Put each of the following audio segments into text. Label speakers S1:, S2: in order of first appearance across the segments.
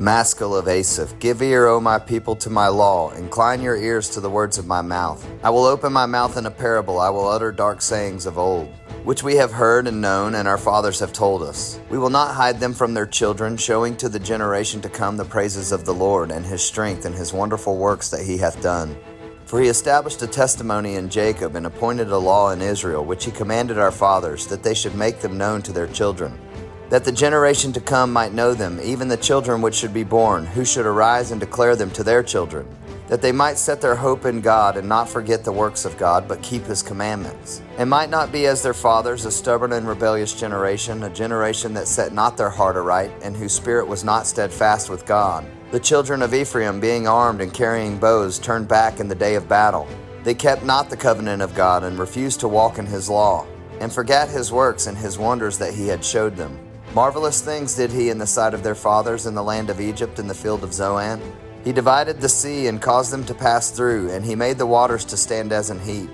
S1: Maskil of Asaph, give ear, O my people, to my law. Incline your ears to the words of my mouth. I will open my mouth in a parable. I will utter dark sayings of old, which we have heard and known, and our fathers have told us. We will not hide them from their children, showing to the generation to come the praises of the Lord, and his strength, and his wonderful works that he hath done. For he established a testimony in Jacob, and appointed a law in Israel, which he commanded our fathers, that they should make them known to their children, that the generation to come might know them, even the children which should be born, who should arise and declare them to their children, that they might set their hope in God, and not forget the works of God, but keep his commandments, and might not be as their fathers, a stubborn and rebellious generation, a generation that set not their heart aright, and whose spirit was not steadfast with God. The children of Ephraim, being armed and carrying bows, turned back in the day of battle. They kept not the covenant of God, and refused to walk in his law, and forgat his works and his wonders that he had showed them. Marvelous things did he in the sight of their fathers in the land of Egypt, in the field of Zoan. He divided the sea and caused them to pass through, and he made the waters to stand as an heap.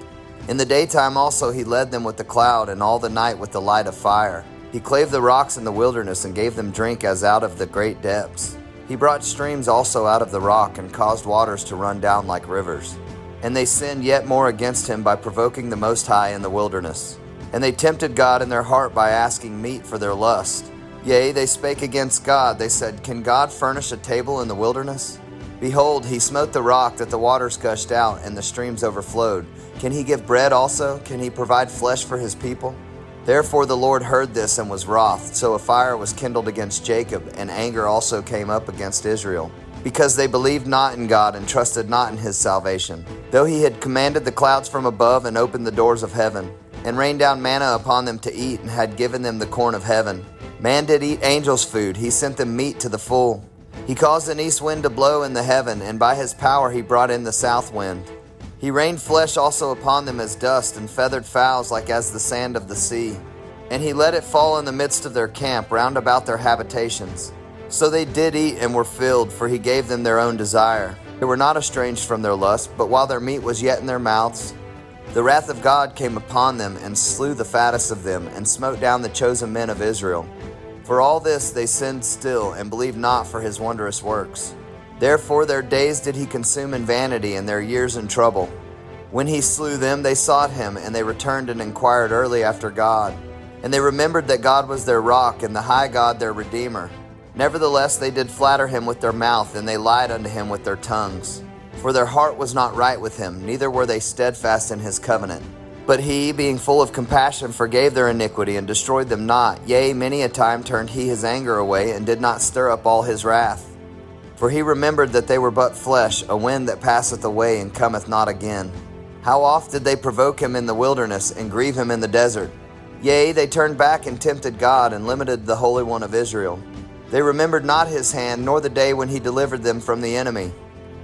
S1: In the daytime also he led them with the cloud, and all the night with the light of fire. He clave the rocks in the wilderness, and gave them drink as out of the great depths. He brought streams also out of the rock, and caused waters to run down like rivers. And they sinned yet more against him by provoking the Most High in the wilderness. And they tempted God in their heart by asking meat for their lust. Yea, they spake against God. They said, Can God furnish a table in the wilderness? Behold, he smote the rock that the waters gushed out, and the streams overflowed. Can he give bread also? Can he provide flesh for his people? Therefore the Lord heard this and was wroth. So a fire was kindled against Jacob, and anger also came up against Israel, because they believed not in God and trusted not in his salvation. Though he had commanded the clouds from above, and opened the doors of heaven, and rained down manna upon them to eat, and had given them the corn of heaven. Man did eat angels' food. He sent them meat to the full. He caused an east wind to blow in the heaven, and by his power he brought in the south wind. He rained flesh also upon them as dust, and feathered fowls like as the sand of the sea. And he let it fall in the midst of their camp, round about their habitations. So they did eat and were filled, for he gave them their own desire. They were not estranged from their lust, but while their meat was yet in their mouths, the wrath of God came upon them, and slew the fattest of them, and smote down the chosen men of Israel. For all this they sinned still, and believed not for his wondrous works. Therefore their days did he consume in vanity, and their years in trouble. When he slew them, they sought him, and they returned and inquired early after God. And they remembered that God was their rock, and the high God their Redeemer. Nevertheless they did flatter him with their mouth, and they lied unto him with their tongues. For their heart was not right with him, neither were they steadfast in his covenant. But he, being full of compassion, forgave their iniquity, and destroyed them not. Yea, many a time turned he his anger away, and did not stir up all his wrath. For he remembered that they were but flesh, a wind that passeth away, and cometh not again. How oft did they provoke him in the wilderness, and grieve him in the desert? Yea, they turned back and tempted God, and limited the Holy One of Israel. They remembered not his hand, nor the day when he delivered them from the enemy,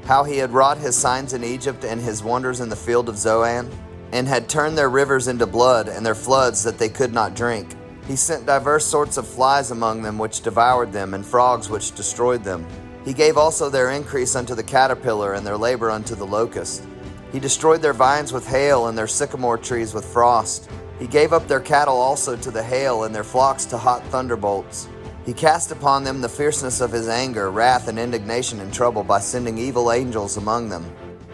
S1: how he had wrought his signs in Egypt, and his wonders in the field of Zoan, and had turned their rivers into blood, and their floods that they could not drink. He sent divers sorts of flies among them, which devoured them, and frogs which destroyed them. He gave also their increase unto the caterpillar, and their labor unto the locust. He destroyed their vines with hail, and their sycamore trees with frost. He gave up their cattle also to the hail, and their flocks to hot thunderbolts. He cast upon them the fierceness of his anger, wrath, and indignation and trouble, by sending evil angels among them.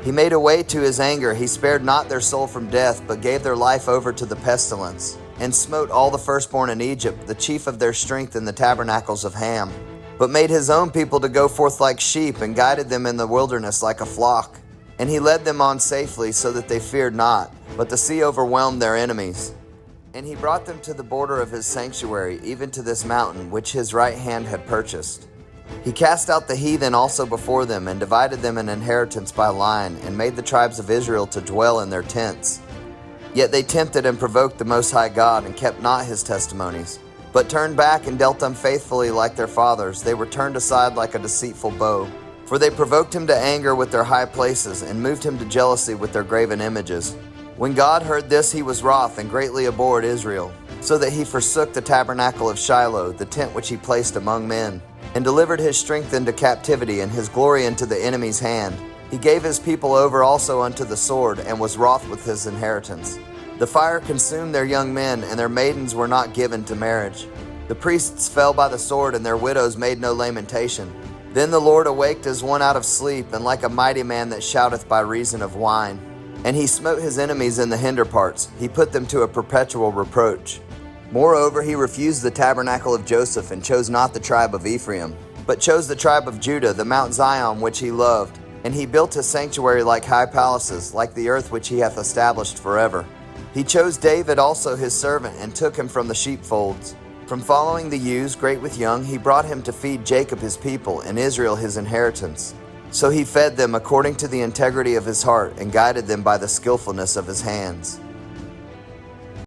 S1: He made a way to his anger. He spared not their soul from death, but gave their life over to the pestilence, and smote all the firstborn in Egypt, the chief of their strength in the tabernacles of Ham. But made his own people to go forth like sheep, and guided them in the wilderness like a flock. And he led them on safely, so that they feared not, but the sea overwhelmed their enemies. And he brought them to the border of his sanctuary, even to this mountain, which his right hand had purchased. He cast out the heathen also before them, and divided them an inheritance by line, and made the tribes of Israel to dwell in their tents. Yet they tempted and provoked the Most High God, and kept not his testimonies, but turned back and dealt unfaithfully like their fathers. They were turned aside like a deceitful bow. For they provoked him to anger with their high places, and moved him to jealousy with their graven images. When God heard this, he was wroth, and greatly abhorred Israel, so that he forsook the tabernacle of Shiloh, the tent which he placed among men, and delivered his strength into captivity, and his glory into the enemy's hand. He gave his people over also unto the sword, and was wroth with his inheritance. The fire consumed their young men, and their maidens were not given to marriage. The priests fell by the sword, and their widows made no lamentation. Then the Lord awaked as one out of sleep, and like a mighty man that shouteth by reason of wine. And he smote his enemies in the hinder parts, he put them to a perpetual reproach. Moreover, he refused the tabernacle of Joseph, and chose not the tribe of Ephraim, but chose the tribe of Judah, the Mount Zion which he loved. And he built a sanctuary like high palaces, like the earth which he hath established forever. He chose David also his servant, and took him from the sheepfolds. From following the ewes, great with young, he brought him to feed Jacob his people, and Israel his inheritance. So he fed them according to the integrity of his heart, and guided them by the skillfulness of his hands.